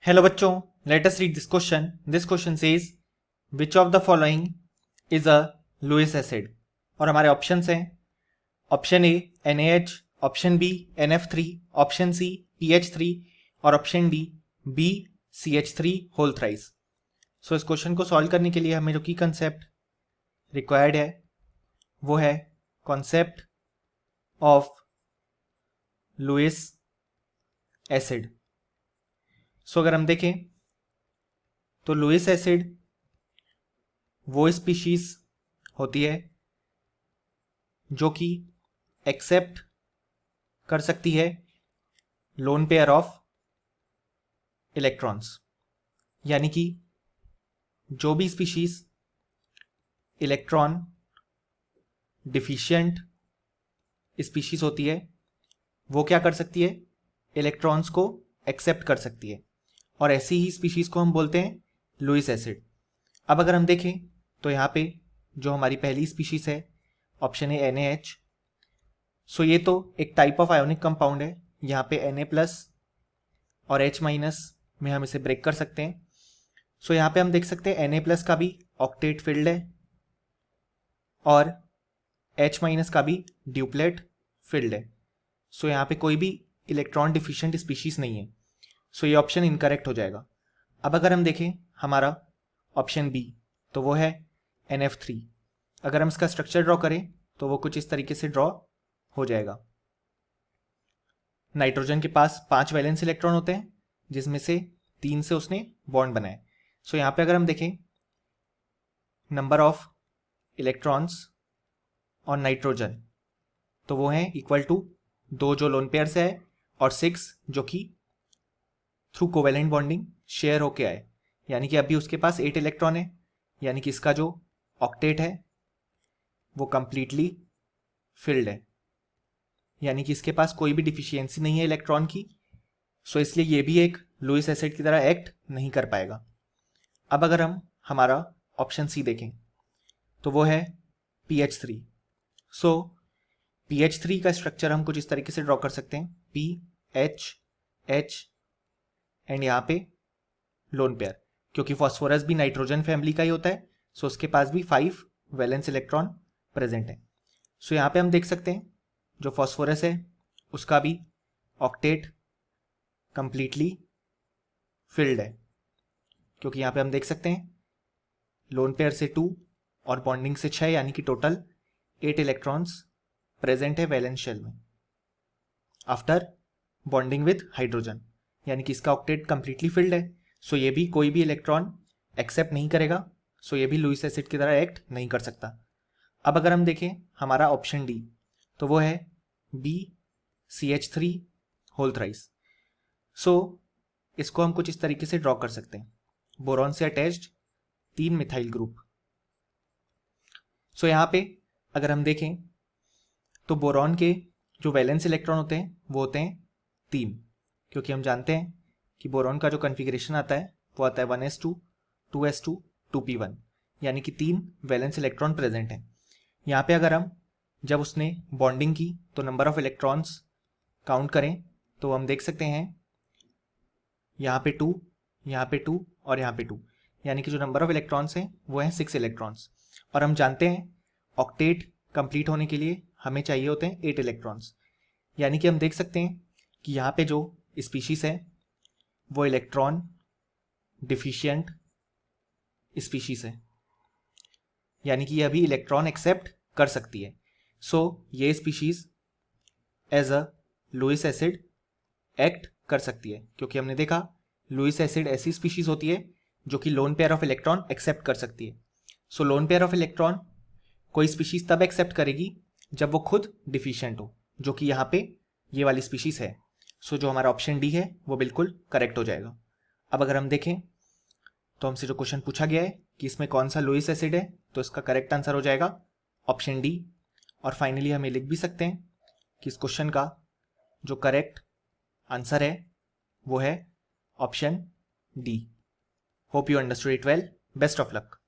Hello बच्चों, let us read this question. This question says which of the following is a Lewis acid. और हमारे options हैं option A NaH, option B NF3, option C PH3 और option D BCH3 whole thrice. So इस question को solve करने के लिए हमें जो की कंसेप्ट रिक्वायर्ड है वो है कॉन्सेप्ट ऑफ लुईस एसिड. सो अगर हम देखें तो लुईस एसिड वो स्पीशीज होती है जो कि एक्सेप्ट कर सकती है लोन पेयर ऑफ इलेक्ट्रॉन्स. यानी कि जो भी स्पीशीज इलेक्ट्रॉन डिफिशिएंट स्पीशीज होती है वो क्या कर सकती है, इलेक्ट्रॉन्स को एक्सेप्ट कर सकती है. और ऐसी ही स्पीशीज को हम बोलते हैं लुईस एसिड. अब अगर हम देखें तो यहाँ पे जो हमारी पहली स्पीशीज है ऑप्शन है NaH. सो ये तो एक टाइप ऑफ आयोनिक कंपाउंड है. यहाँ पे Na+ और H- में हम इसे ब्रेक कर सकते हैं. सो यहाँ पे हम देख सकते हैं Na+ का भी ऑक्टेट फील्ड है और H- का भी ड्यूप्लेट फील्ड है. सो यहाँ पे कोई भी इलेक्ट्रॉन डिफिशिएंट स्पीशीज नहीं है. सो ये ऑप्शन इनकरेक्ट हो जाएगा. अब अगर हम देखें हमारा ऑप्शन बी तो वो है NF3. अगर हम इसका स्ट्रक्चर ड्रॉ करें तो वो कुछ इस तरीके से ड्रॉ हो जाएगा. नाइट्रोजन के पास 5 वैलेंस इलेक्ट्रॉन होते हैं जिसमें से 3 से उसने बॉन्ड बनाए. सो यहाँ पे अगर हम देखें number of electrons on nitrogen तो वो हैं इक्वल टू 2 जो लोन पेयर से है और 6 जो कि थ्रू कोवेलेंट बॉन्डिंग शेयर होके आए. यानी कि अभी उसके पास 8 इलेक्ट्रॉन है. यानी कि इसका जो ऑक्टेट है वो कंप्लीटली फिल्ड है. यानी कि इसके पास कोई भी डिफिशियंसी नहीं है इलेक्ट्रॉन की. सो इसलिए ये भी एक लुईस एसिड की तरह एक्ट नहीं कर पाएगा. अब अगर हम हमारा ऑप्शन सी देखें तो वो है PH3. सो PH3 का स्ट्रक्चर हम कुछ इस तरीके से ड्रॉ कर सकते हैं PH एंड यहाँ पे लोन पेयर. क्योंकि फॉस्फोरस भी नाइट्रोजन फैमिली का ही होता है सो उसके पास भी 5 वैलेंस इलेक्ट्रॉन प्रेजेंट है. सो यहाँ पे हम देख सकते हैं जो फॉस्फोरस है उसका भी ऑक्टेट कंप्लीटली फिल्ड है. क्योंकि यहाँ पे हम देख सकते हैं लोन पेयर से 2 और बॉन्डिंग से 6 यानी कि टोटल 8 इलेक्ट्रॉन्स प्रेजेंट है वैलेंस शेल में आफ्टर बॉन्डिंग विद हाइड्रोजन. यानी कि इसका ऑक्टेट कंप्लीटली फिल्ड है. सो ये भी कोई भी इलेक्ट्रॉन एक्सेप्ट नहीं करेगा. सो ये भी लुईस एसिड की तरह एक्ट नहीं कर सकता. अब अगर हम देखें हमारा ऑप्शन डी तो वो है BCH3 होल थ्राइस. सो इसको हम कुछ इस तरीके से ड्रॉ कर सकते हैं बोरॉन से अटैच्ड 3 मिथाइल ग्रुप. सो यहाँ पे अगर हम देखें तो बोरॉन के जो वैलेंस इलेक्ट्रॉन होते हैं वो होते हैं 3. क्योंकि हम जानते हैं कि बोरॉन का जो कॉन्फ़िगरेशन आता है वो आता है 1s2 2s2 2p1. यानी कि 3 वैलेंस इलेक्ट्रॉन प्रेजेंट हैं. यहाँ पे अगर हम जब उसने बॉन्डिंग की तो नंबर ऑफ इलेक्ट्रॉन्स काउंट करें तो हम देख सकते हैं यहाँ पे 2, यहाँ पे 2 और यहाँ पे 2. यानी कि जो नंबर ऑफ इलेक्ट्रॉन्स हैं वो हैं 6 इलेक्ट्रॉन्स. और हम जानते हैं ऑक्टेट कंप्लीट होने के लिए हमें चाहिए होते हैं 8 इलेक्ट्रॉन्स. यानी कि हम देख सकते हैं कि यहाँ पे जो स्पीशीज है वो इलेक्ट्रॉन डिफिशिएंट स्पीशीज है. यानी कि यह भी इलेक्ट्रॉन एक्सेप्ट कर सकती है. सो ये species as a Lewis acid act कर सकती है. क्योंकि हमने देखा लुईस एसिड ऐसी स्पीशीज होती है जो कि lone pair of electron accept कर सकती है. So lone pair of electron कोई स्पीशीज तब एक्सेप्ट करेगी जब वो खुद डिफिशिएंट हो, जो कि यहाँ पे ये वाली स्पीशीज है. सो जो हमारा ऑप्शन डी है वो बिल्कुल करेक्ट हो जाएगा. अब अगर हम देखें तो हमसे जो क्वेश्चन पूछा गया है कि इसमें कौन सा लुईस एसिड है तो इसका करेक्ट आंसर हो जाएगा ऑप्शन डी. और फाइनली हमें लिख भी सकते हैं कि इस क्वेश्चन का जो करेक्ट आंसर है वो है option D. Hope you understood it well. Best of luck.